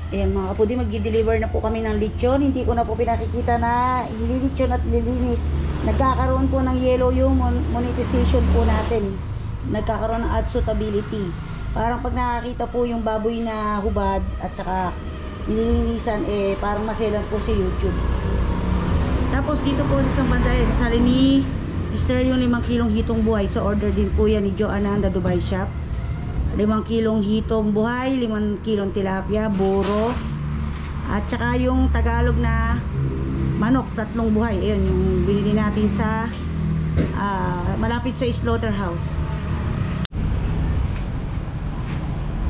Ayan mga kapudi, mag-deliver na po kami ng lechon. Hindi ko na po pinakikita na ililechon at lilinis. Nagkakaroon po ng yellow yung monetization po natin. Nagkakaroon ng ad suitability. Parang pag nakakita po yung baboy na hubad at saka nililinisan, parang maselan po si YouTube. Tapos dito po sa isang banda, sasali ni Mr. yung 5 kilong hitong buhay. So order din po yan ni Joanna the Dubai Shop. 5 kilong hitong buhay, 5 kilong tilapia, buro, at saka yung Tagalog na manok, 3 buhay. Ayun, yung binili natin sa malapit sa slaughterhouse.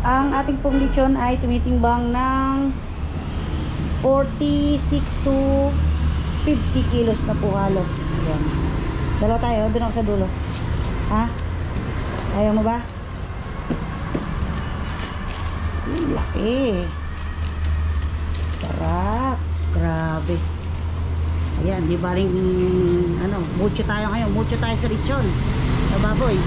Ang ating pong lechon ay tumitimbang ng 46 to 50 kilos na po halos. Ayan. Dalawa tayo, doon ako sa dulo. Ha? Ayaw mo ba? Laki. Sarap. Grabe. Ayan, di baling mucho tayo ngayon. Mucho tayo sa lechon. Sa baboy.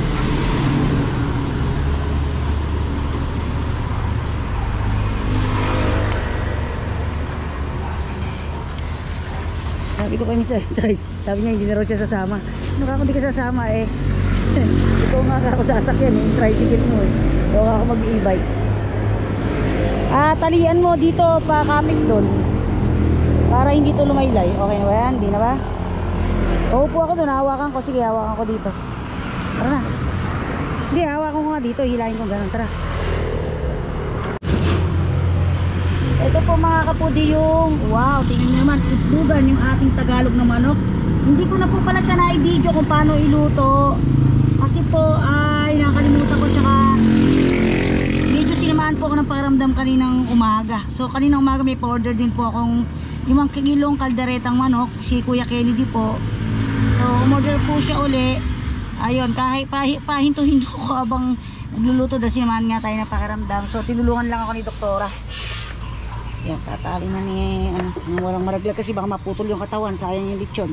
Sabi ko kay Mr. Trice, sabi niya hindi na raw siya sasama. Ano ka kung di ka sasama ikaw nga ako sasakyan yung tricycle mo ikaw ako mag-e-bike. Talian mo dito pa kapit doon para hindi to lumaylay. Okay na ba yan? Hindi na ba? Uupo ako doon, hawakan ko. Sige, hawakan ko dito. Tara na. Hindi, hawakan ko nga dito, hilahin ko ganun. Tara. Ito po mga kapudi yung wow, tingnan nyo naman, itbugan yung ating Tagalog na manok. Hindi ko na po pala siya na-video kung paano iluto kasi po ay nakalimutan ko, tsaka medyo sinamaan po ako ng pakiramdam kaninang umaga. So kaninang umaga may pa-order din po akong 5 kilong kalderetang manok, si Kuya Kennedy po. So umorder po siya uli. Ayun, kahit pahinto-hinto ko abang nagluluto dahil sinamaan nga tayo ng pakiramdam. So tinulungan lang ako ni Doktora. Yan, tatali na ni walang maraglag kasi baka maputol yung katawan, sayang yung lechon.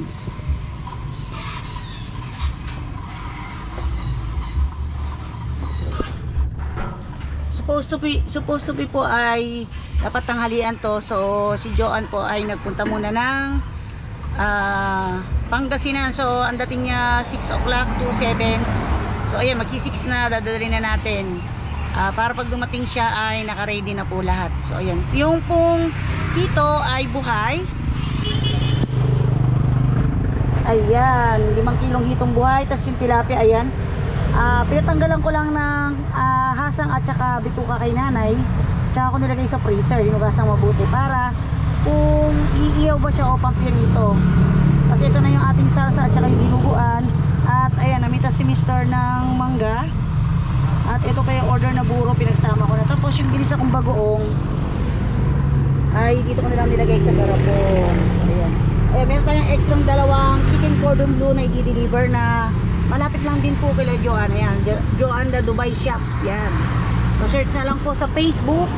Supposed to be po ay dapat tanghalian to. So si Joan po ay nagpunta muna ng Pangasinan. So ang dating niya 6 o'clock to 7. So ayan, magsi-6 na, dadalhin na natin. Para pag dumating siya ay naka-ready na po lahat. So ayan, yung pong dito ay buhay. Ayan, 5 kilong hitong buhay. Tapos yung tilapia, ayan, pinatanggalan ko lang ng hasang at saka bituka kay nanay. Tsaka ko nilagay sa freezer, hinugasan mabuti para kung iiyaw ba siya o pampirito. Kasi ito na yung ating salsa at saka yung dinuguan. At ayan, namita si Mr. ng mangga. At ito kaya order na buro, pinagsama ko na. Tapos yung ginisa kong bagoong ay dito ko nilang nilagay sa garapon. Ayan. Ayan, meron tayong extra 2 chicken cordon bleu na i-deliver na malapit lang din po kila Joanna. Ayan, Joanna the Dubai Shop. Ayan. So-search na lang po sa Facebook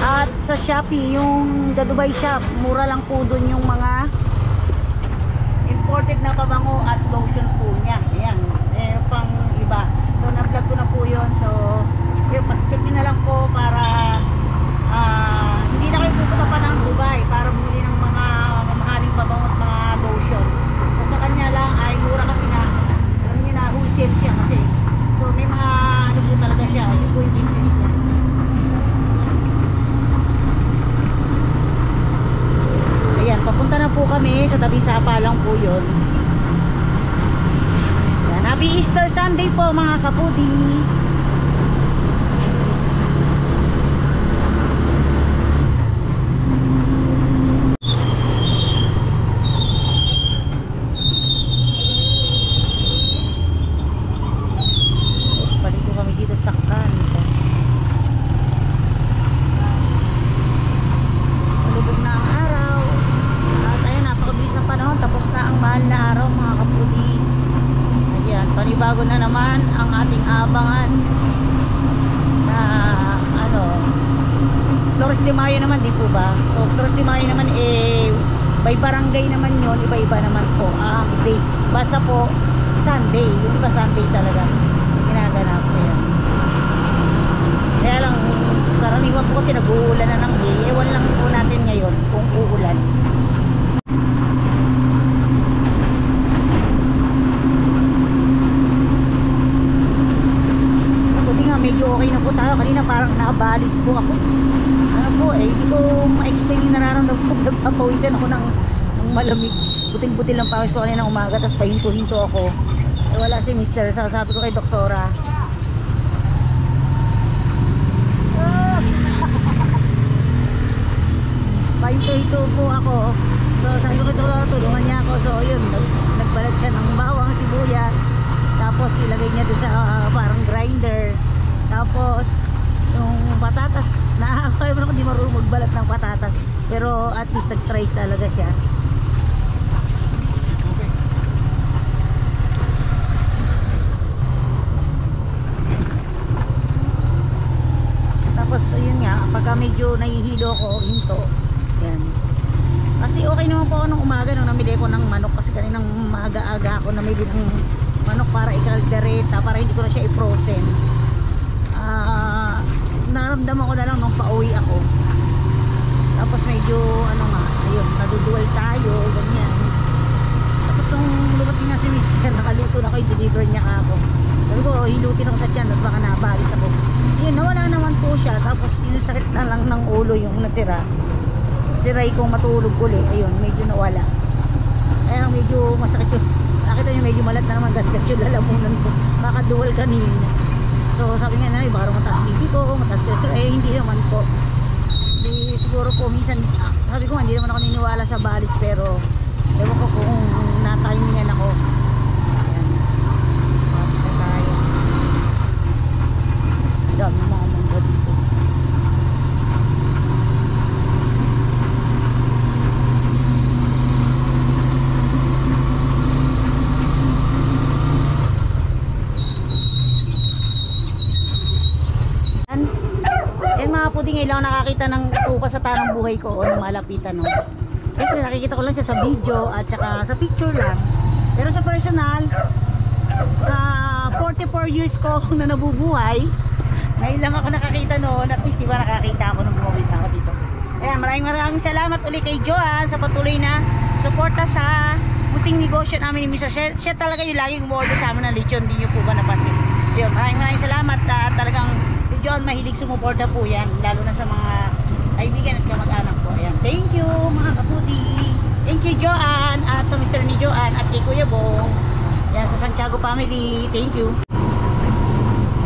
at sa Shopee yung The Dubai Shop. Mura lang po dun yung mga imported na pabango at lotion po niya. Ayan, pang iba. So na-vlog ko na po yun. So check nyo na lang po para hindi na kayo pupunta pa ng Dubai para bumili ng mga mamahaling pabango at mga lotion. So sa kanya lang ay mura kasi nga, alam nyo na, wholesale siya kasi. So may mga ano po talaga siya, yun po yung business niya. Ayan, papunta na po kami sa tabi sapa lang po yun. Ayan, happy Easter Sunday po mga kapudi. Bago na naman ang ating abangan na Flores de Mayo naman, di po ba? So Flores de Mayo naman by barangay naman yon, iba-iba naman po ang date. Basta po Sunday, yung iba Sunday talaga ginaganap ko yan. Kaya lang Karaniwan po kasi nag-uulan na ng day. Ewan lang po natin ngayon kung uulan. Buti nga medyo okay na po tayo. Kanina parang nakabalis po ako. Ano po eh, hindi ko ma-explain yung nararamdaman ko. Nagpapawisan ako ng malamig. Buting-butil lang pawis ko kanina umaga. Tapos pahinto-hinto ako. Eh wala si mister. Sabi ko kay doktora, pahinto-hinto po ako. So sabi ko kay doktora, tulungan niya ako. So yun, nagbalat siya ng bawang, sibuyas. Tapos ilagay niya doon sa parang grinder. Tapos yung patatas, nakakaya mo na kung di marunong magbalat ng patatas. Pero at least nag-try talaga siya. Tapos yun nga, pagka medyo nahihilo ko, hinto. Yan. Kasi okay naman po ako nung umaga nung namili ko ng manok. Kasi kaninang maaga-aga ako namili ng manok para ikaldereta, para hindi ko na siya i-frozen. Naramdaman ko na lang nung pauwi ako. Tapos medyo ano nga, ayun, nadudual tayo, ganyan. Tapos nung lumating nga si mister, nakaluto na ako, i-deliver niya ka ako. Sabi ko, hilutin ako sa tiyan at baka nabalis ako. Yun, nawala naman po siya. Tapos yung sakit na lang ng ulo yung natira. Tiray kong matulog uli. Ayun, medyo nawala. Kaya medyo masakit yun. Nakita nyo medyo malat na naman gasgas yung lalamunan ko. Baka dual kanina. So sabi nga na, baka mataas bibi ko, mataas pressure. Eh hindi naman po. Di, siguro po minsan, sabi ko hindi naman ako niniwala sa balis. Pero ewan ko kung na-timingan ako. Ayan. Tapos tayo. Dami mga mangga dito. Mga puding ngayon lang nakakita ng tupa sa tanong buhay ko o ng malapitan, no? Kasi nakikita ko lang siya sa video at saka sa picture lang. Pero sa personal, sa 44 years ko na nabubuhay, ngayon lang ako nakakita noon. At least diba nakakita ako nung bumawit ako dito. Kaya maraming salamat ulit kay Joanne sa patuloy na suporta sa puting negosyo namin ni Mr. Siya talaga yung laging umorder sa amin ng lechon. Hindi nyo po ba napansin? Yun, maraming salamat. Talagang John, mahilig sumuporta po yan, lalo na sa mga kaibigan at kamag-anak po. Ayan. Thank you mga kaputi. Thank you Joanne at sa Mr. ni Joanne at kay Kuya Bong. Ayan, sa Santiago family. Thank you.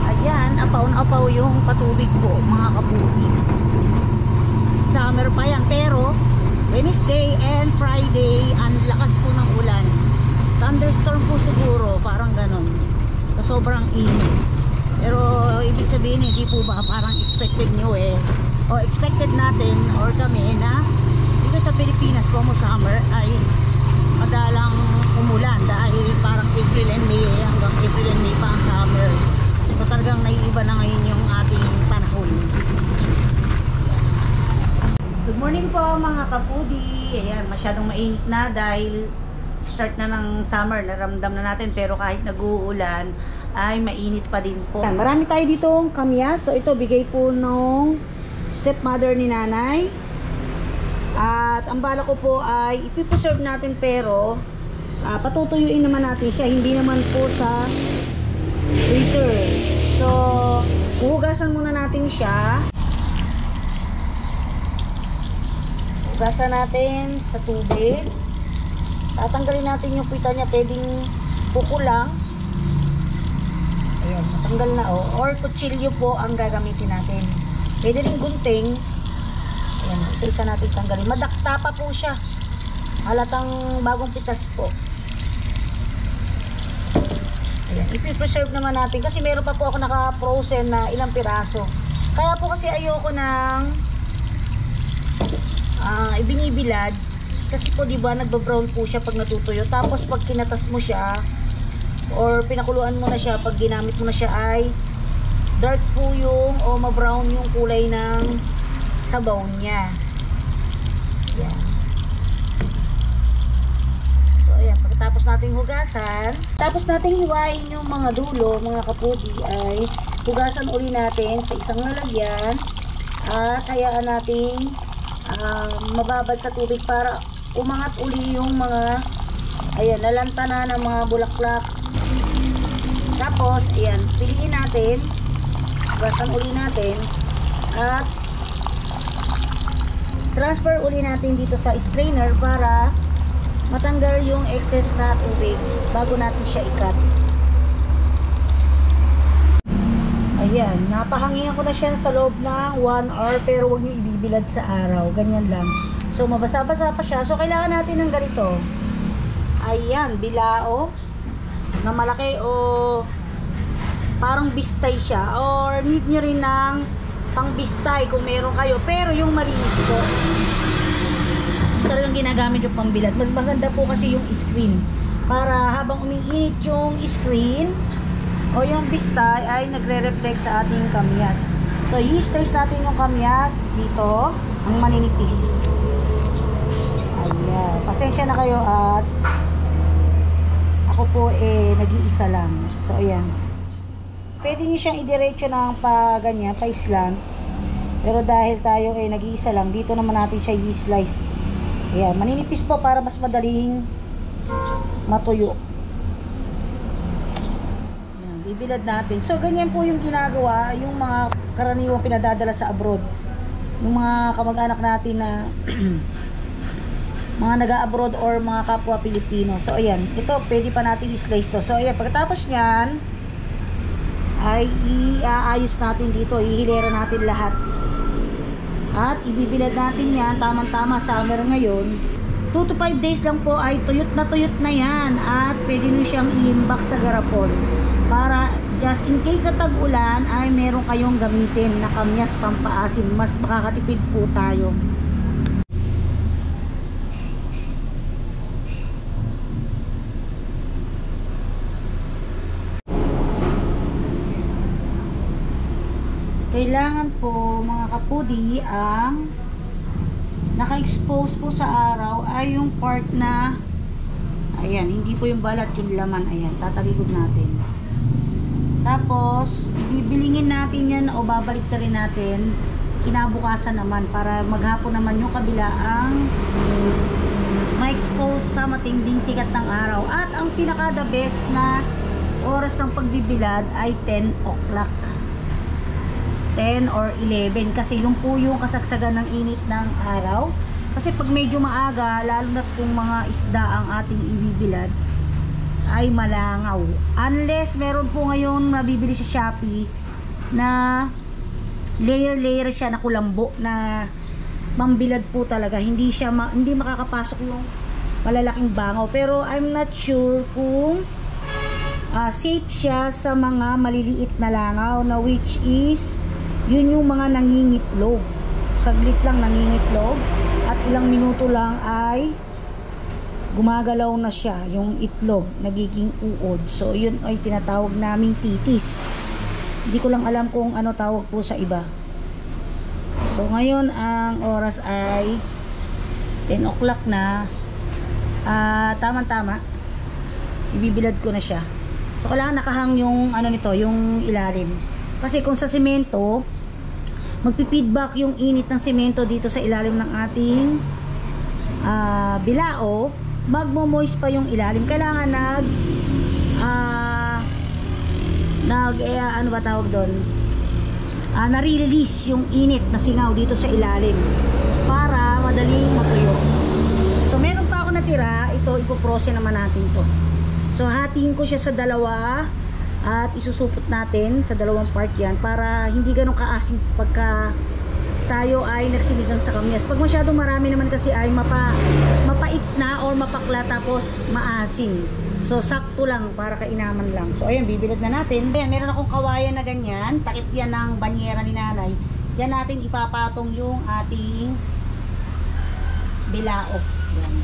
Ayan, apaw-apaw yung patubig po mga kaputi. Summer pa yan, pero Wednesday and Friday ang lakas po ng ulan. Thunderstorm po siguro, parang ganon. Sobrang init. Pero ibig sabihin hindi po ba parang expected nyo o expected natin or kami na dito sa Pilipinas como summer ay madalang umulan dahil parang April and May hanggang April and May pa ang summer. So talagang naiiba na ngayon yung ating panahon. Good morning po mga kapudi. Ayan, masyadong mainit na dahil start na ng summer, naramdam na natin, pero kahit nag-uulan ay mainit pa din po. Ayan, marami tayo ditong kamyas. So ito bigay po nung stepmother ni nanay. At ang bala ko po ay ipipreserve natin, pero patutuyuin naman natin siya, hindi naman po sa freezer. So huhugasan muna natin siya. Hugasan natin sa tubig. Tatanggalin natin yung pita niya, pwedeng kuko lang. Ayan, matanggal na or kutsilyo po ang gagamitin natin. Pwede rin gunting. Ayan, isa-isa natin tanggalin. Madakta pa po siya. Halatang bagong pitas po. Ayan, ipipreserve naman natin kasi meron pa po ako naka-frozen na ilang piraso. Kaya po kasi ayoko ng ibinibilad. Kasi po diba nagba-brown po siya pag natutuyo. Tapos pag kinatas mo siya or pinakuluan mo na siya, pag ginamit mo na siya ay dark po yung o ma-brown yung kulay ng sabaw niya. Ayan. So ayan, pagkatapos nating hugasan, tapos nating hiwain yung mga dulo, mga kapudi, ay hugasan uli natin sa isang lalagyan. at hayaan natin mababad sa tubig para umangat uli yung mga ayan, nalanta na ng mga bulaklak. Tapos ayan, piliin natin, gasan uli natin at transfer uli natin dito sa strainer para matanggal yung excess na tubig bago natin siya ikat. Ayan, napahanginan ko na siya sa loob ng 1 hour, pero huwag nyo ibibilad sa araw, ganyan lang. So mabasa-basa pa siya, so kailangan natin ng ganito. Ayan, bilao na malaki o parang bistay siya, or need nyo rin ng pang bistay kung meron kayo, pero yung malinis po talagang ginagamit yung pang bilad. Mas maganda po kasi yung screen para habang umiinit yung screen o yung bistay ay nagre-reflect sa ating kamyas. So i-slice natin yung kamyas dito, ang maninipis. Ayan, pasensya na kayo at ako po nag-iisa lang. So ayan, pwede nyo siyang idiretso ng ganyan, pa-slant. Pero dahil tayo nag-iisa lang, dito naman natin siya i-slice. Ayan, maninipis po para mas madaling matuyo. Ayan, bibilad natin. So ganyan po yung ginagawa, yung mga karaniwang pinadadala sa abroad. Yung mga kamag-anak natin na mga naga-abroad or mga kapwa Pilipino. So ayan, ito pwede pa natin i-slice to. So ayan, pagkatapos nyan ay iaayos natin dito, ihilera natin lahat at ibibilad natin yan. Tamang-tama, summer ngayon, 2 to 5 days lang po ay tuyot na yan at pwede nyo siyang iimbak sa garapon para just in case sa tag-ulan ay meron kayong gamitin na kamyas pampaasim. Mas makakatipid po tayo. Kailangan po mga kapudi ang naka-expose po sa araw ay yung part na ayan, hindi po yung balat, yung laman. Ayan, tatalikod natin. Tapos ibibilingin natin yan o babalik na rin natin kinabukasan naman para maghapon naman yung kabila ang ma-expose sa matinding sikat ng araw. At ang pinaka the best na oras ng pagbibilad ay 10 o'clock, 10 or 11, kasi yun po yung kasagsagan ng init ng araw. Kasi pag medyo maaga, lalo na kung mga isda ang ating ibibilad, ay malangaw. Unless meron po ngayon mabibili sa Shopee na layer siya na kulambo na mambilad po talaga. Hindi siya hindi makakapasok yung malalaking bangaw. Pero I'm not sure kung safe siya sa mga maliliit na langaw na which is yun yung mga nangingitlog. Saglit lang nangingitlog at ilang minuto lang ay gumagalaw na siya, yung itlog nagiging uod. So yun ay tinatawag naming titis. Hindi ko lang alam kung ano tawag po sa iba. So ngayon ang oras ay 10 o'clock na. Tama-tama ibibilad ko na siya. So kailangan nakahang yung ano nito, yung ilalim. Kasi kung sa semento, magpi-feedback yung init ng semento dito sa ilalim ng ating bilao, magmo-moist pa yung ilalim. Kailangan ano ba tawag doon? Nare-release yung init na singaw dito sa ilalim para madaling matuyo. So meron pa ako natira, ito ipoprose naman natin to. So hatiin ko siya sa dalawa at isusupot natin sa dalawang part yan para hindi ganun kaasim pagka tayo ay nagsiligang sa kamyas. Pag masyadong marami naman kasi ay mapait na or mapakla tapos maasim. So sakto lang para kainaman lang. So ayan, bibilad na natin. Ayan, meron akong kawayan na ganyan, takip yan ng banyera ni nanay. Diyan natin ipapatong yung ating bilao. Ayan.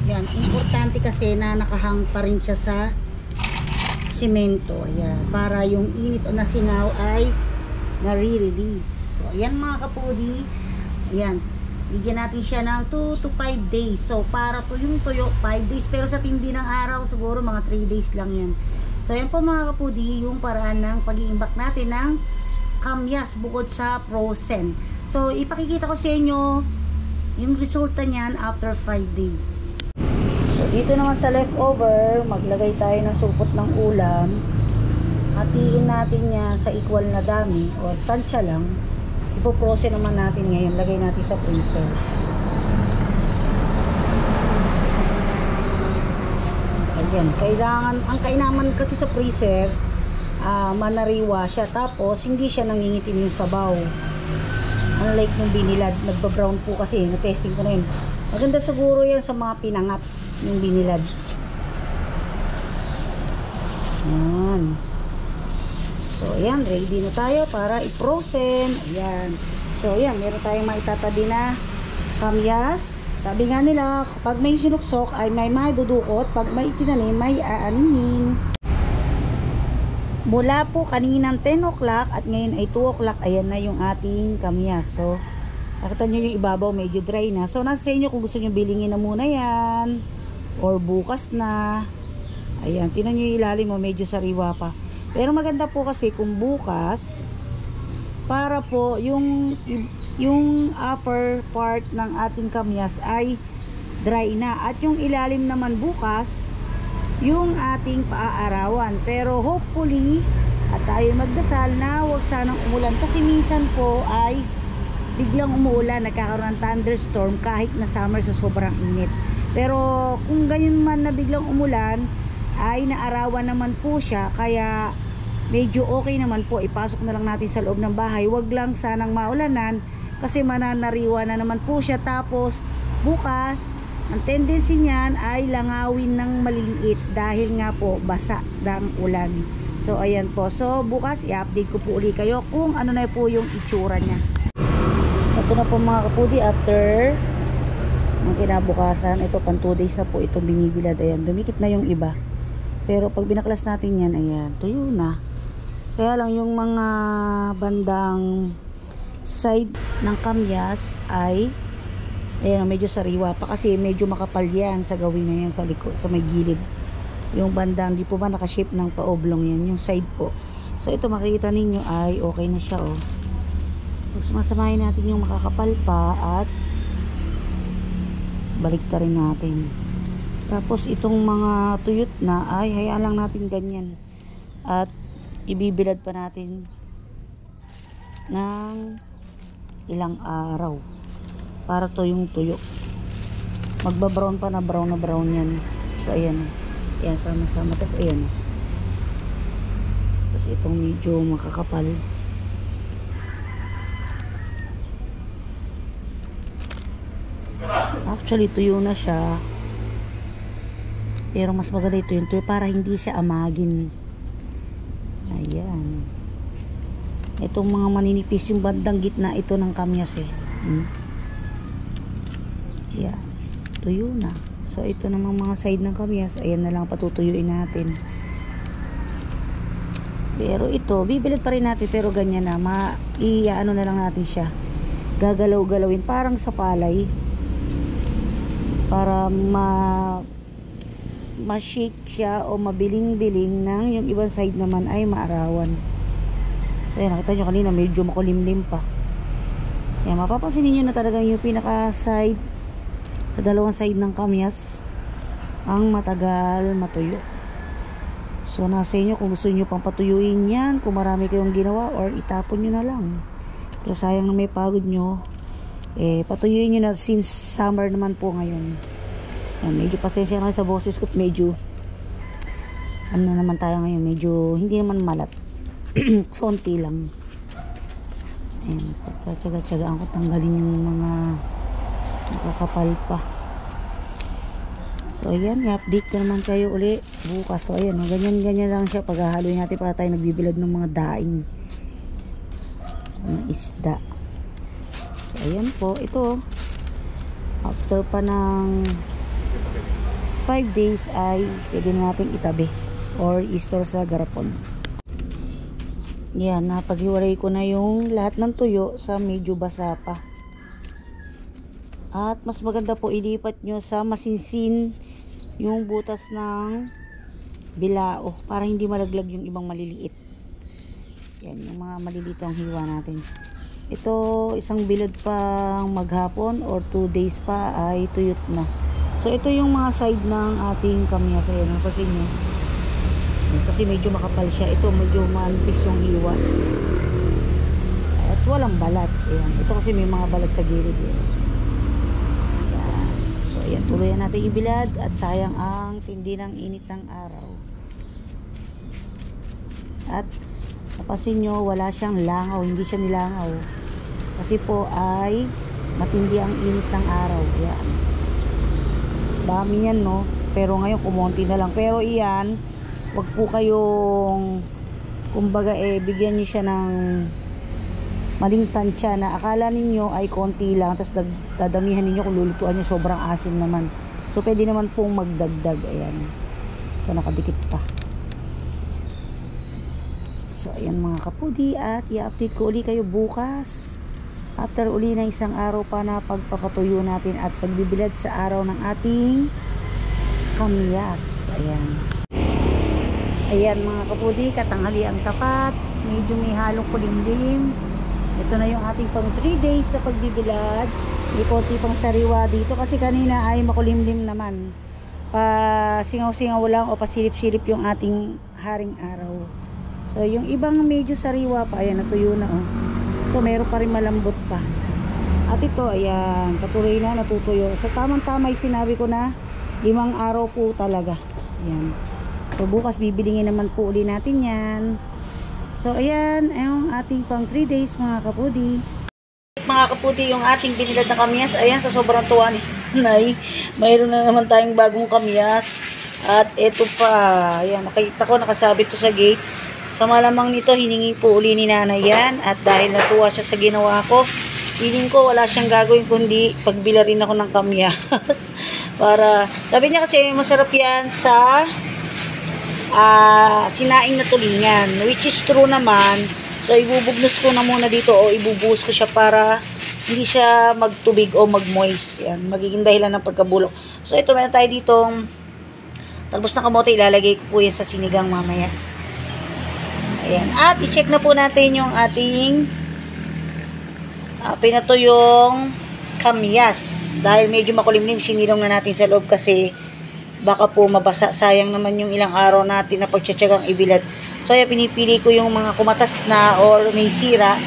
Yan, importante kasi na nakahang pa rin siya sa simento. Ayan, para yung init o nasingaw ay nare-release. So ayan mga kapudi, ayan, bigyan natin siya ng 2 to 5 days. So para tuyong tuyo 5 days, pero sa tindi ng araw siguro mga 3 days lang yan. So yan po mga kapudi, yung paraan ng pag-iimbak natin ng kamyas bukod sa frozen. So ipakikita ko sa inyo yung resulta niyan after 5 days. So dito naman sa leftover, maglagay tayo ng supot ng ulam. Hatiin natin yan sa equal na dami o tansya lang. Ipo-frozen naman natin ngayon, lagay natin sa freezer. Ayan, kailangan, ang kainaman kasi sa freezer, manariwa siya, tapos hindi siya nangingitim yung sabaw. Unlike nung binilad, nagba-brown po kasi, na-testing ko na yun. Maganda siguro yan sa mga pinangat yung binilad. Ayan. So ayan, ready na tayo para i-frozen. Ayan. So ayan, meron tayong maitatabi na kamyas. Sabi nga nila, pag may sinuksok ay may maidudukot, pag may itinanim, may aanihin. Mula po kaninang 10 o'clock at ngayon ay 2 o'clock, ayan na yung ating kamyas. So, nakita nyo yung ibabaw, medyo dry na. So, nasa sa inyo kung gusto nyo bilingin na muna yan or bukas na. Ayan, tinan nyo yung ilalim mo, medyo sariwa pa. Pero maganda po kasi kung bukas, para po yung upper part ng ating kamyas ay dry na. At yung ilalim naman bukas, yung ating paaarawan. Pero hopefully, at tayo magdasal na huwag sanang umulan. Kasi minsan po ay biglang umuulan, nagkakaroon ng thunderstorm kahit na summer sa sobrang init. Pero kung ganyan man na biglang umulan, ay naarawan naman po siya, kaya medyo okay naman po, ipasok na lang natin sa loob ng bahay. Wag lang sanang maulanan kasi mananariwa na naman po siya. Tapos bukas ang tendency niyan ay langawin ng maliliit dahil nga po basa ng ulan. So ayan po, so bukas i-update ko po uli kayo kung ano na po yung itsura niya. Ito na po mga kapudi, after ng kinabukasan, ito pang 2 days na po itong binibilad. Ayan, dumikit na yung iba. Pero pag binaklas natin yan, ayan, tuyo na. Kaya lang yung mga bandang side ng kamyas ay ayan, medyo sariwa pa kasi medyo makapal yan sa gawin na yan sa likod, sa may gilid. Yung bandang di po ba nakashape ng paoblong yan, yung side po. So ito makikita ninyo ay okay na siya, oh. Pag sumasamahin natin yung makakapal pa at balik ta rin natin. Tapos itong mga tuyot na ay hayaan lang natin ganyan. At ibibilad pa natin ng ilang araw para to yung tuyo. Magba-brown pa na brown yan. So ayan. Ayan, sama-sama. Tapos ayan. Tapos itong medyo makakapal. Actually tuyo na siya. Pero mas maganda ito yung tuyo para hindi siya amagin. Ayan. Itong mga maninipis yung bandang gitna ito ng kamyas eh. Ayan. Tuyo na. So ito namang mga side ng kamyas, ayan na lang patutuyuin natin. Pero ito, bibilad pa rin natin pero ganyan na. Ano na lang natin siya. Gagalaw-galawin parang sa palay. Para ma-shake siya o mabiling-biling ng yung ibang side naman ay maarawan. So ayan, nakita nyo kanina medyo makulimlim pa. Ayan, mapapansin niyo na talaga yung pinaka side sa dalawang side ng kamyas ang matagal matuyo. So nasa inyo kung gusto niyo pang patuyuin yan, kung marami kayong ginawa, or itapon nyo na lang. Pero sayang na may pagod nyo, patuyuin nyo na since summer naman po ngayon. Ayan, medyo pasensya na sa boses ko, medyo ano naman tayo ngayon, medyo hindi naman malat. Konti lang. Ayan, pagkatsaga-tsagaan ko tanggalin yung mga nakakapal pa. So ayan, i-update ko naman kayo uli bukas. So ayan, ganyan-ganyan lang siya. Paghahaloy natin para tayo nagbibilad ng mga daing ng isda. So ayan po, ito after pa ng 5 days ay pwede natin itabi or i-store sa garapon. Yan, napaghiwalay ko na yung lahat ng tuyo sa medyo basa pa. At mas maganda po ilipat nyo sa masinsin yung butas ng bilao para hindi malaglag yung ibang maliliit. Yan, yung mga maliliit ang hiwa natin. Ito, isang bilad pang maghapon or 2 days pa ay tuyot na. So, ito yung mga side ng ating kamyas. Ayan, napasin nyo. Kasi medyo makapal siya. Ito, medyo manipis yung hiwa. At walang balat. Ayan. Ito kasi may mga balat sa gilid. Ayan. So, ayan. Tuluyan natin ibilad. At sayang ang tindi ng init ng araw. At napasin nyo, wala siyang langaw. Hindi siya nilangaw. Kasi po ay matindi ang init ng araw. Ayan. Dami yan, no? Pero ngayon, kumonti na lang. Pero iyan, wag po kayong, kumbaga, bigyan nyo siya ng maling tansya na akala ninyo ay konti lang, tapos dadamihan ninyo kung lulutuan nyo, sobrang asim naman. So, pwede naman pong magdagdag. Ayan. So, nakadikit pa. So, ayan mga kapudi. At i-update ko uli kayo bukas. After uli na isang araw pa na pagpapatuyo natin at pagbibilad sa araw ng ating kamyas. Ayan. Ayan mga kapudi, katanghali ang tapat. Medyo may halong kulimlim. Ito na yung ating pang 3 days na pagbibilad. May konti pang sariwa dito kasi kanina ay makulimlim naman. Singaw-singaw lang o pasilip-silip yung ating haring araw. So yung ibang medyo sariwa pa, ayan, natuyo na oh. Ito meron pa rin malambot pa. At ito, ayan, patuloy na natutuyo. So tamang-tama yung sinabi ko na 5 araw po talaga. Ayan. So bukas bibilingin naman po uli natin yan. So ayan, yung ating pang 3 days mga kapudi. Mga kapudi, yung ating binilad na kamyas. Ayan, sa sobrang tuwa ni Nay, mayroon na naman tayong bagong kamyas. At ito pa, ayan, nakita ko nakasabit to sa gate. So malamang nito, hiningi po uli ni Nanay yan. At dahil natuwa siya sa ginawa ko, feeling ko wala siyang gagawin kundi pagbila rin ako ng kamyas. Para, sabi niya kasi masarap yan sa sinaing na tulingan, which is true naman. So ibubugnos ko na muna dito o ibubuhos ko siya para hindi siya magtubig o magmoist. Yan, magiging dahilan ng pagkabulok. So ito, meron tayo ditong talbos ng kamote, ilalagay ko po yan sa sinigang mamaya. Ayan, at i-check na po natin yung ating pinatuyong kamyas. Dahil medyo makulimlim, sinilong na natin sa loob kasi baka po mabasa. Sayang naman yung ilang araw natin na pagtsatsagang ibilad. So, ayan, pinipili ko yung mga kumatas na or may sira.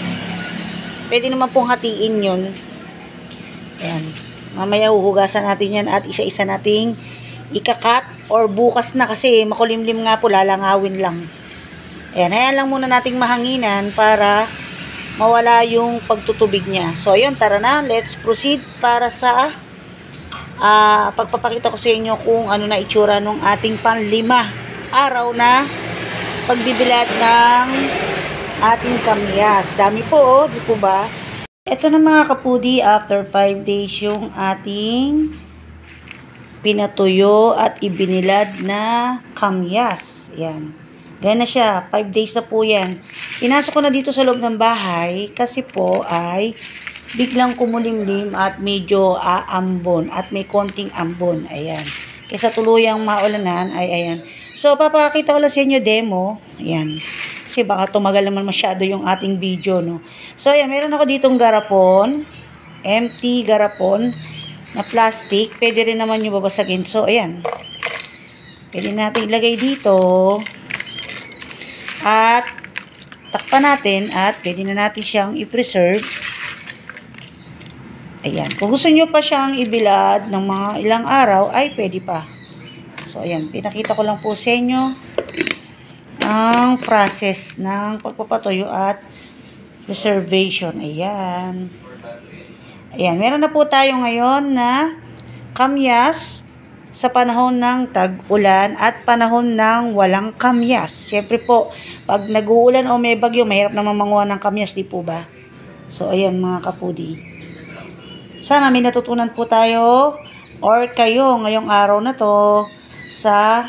Pwede naman pong hatiin yun. Ayan. Mamaya huhugasan natin yan at isa-isa nating ikakat or bukas na kasi makulimlim nga po, lalangawin lang. Ayan, hayaan lang muna nating mahanginan para mawala yung pagtutubig niya. So, ayun, tara na. Let's proceed para sa pagpapakita ko sa inyo kung ano na itsura ng ating pang-5 araw na pagbibilad ng ating kamyas. Dami po, di po ba? Ito na mga kapudi, after 5 days yung ating pinatuyo at ibinilad na kamyas. Ayan. Ganyan na siya. 5 days na po yan. Pinasok ko na dito sa loob ng bahay kasi po ay biglang kumulimlim at medyo aambon at may konting ambon. Ayan. Kaysa tuluyang maulanan ay ayan. So, papakita ko lang sa inyo demo. Ayan. Kasi baka tumagal naman masyado yung ating video, no? So, ayan. Meron ako ditong garapon. Empty garapon na plastic. Pwede rin naman yung babasagin. So, ayan. Pwede natin ilagay dito. At takpan natin at pwede na natin siyang i-preserve. Ayan. Kung gusto nyo pa siyang ibilad ng mga ilang araw, ay pwede pa. So, ayan. Pinakita ko lang po sa inyo ang process ng pagpapatuyo at preservation. Ayan. Ayan. Meron na po tayo ngayon na kamyas sa panahon ng tag-ulan at panahon ng walang kamyas. Siyempre po, pag nag-uulan o may bagyo, mahirap naman manguha ng kamyas, di po ba? So, ayan mga kapudi. Sana may natutunan po tayo or kayo ngayong araw na to sa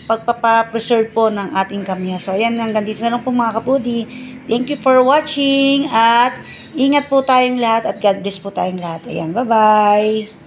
pagpapapreserve po ng ating kamyas. So, ayan, hanggang dito na lang po mga kapudi. Thank you for watching at ingat po tayong lahat at God bless po tayong lahat. Ayan, bye-bye!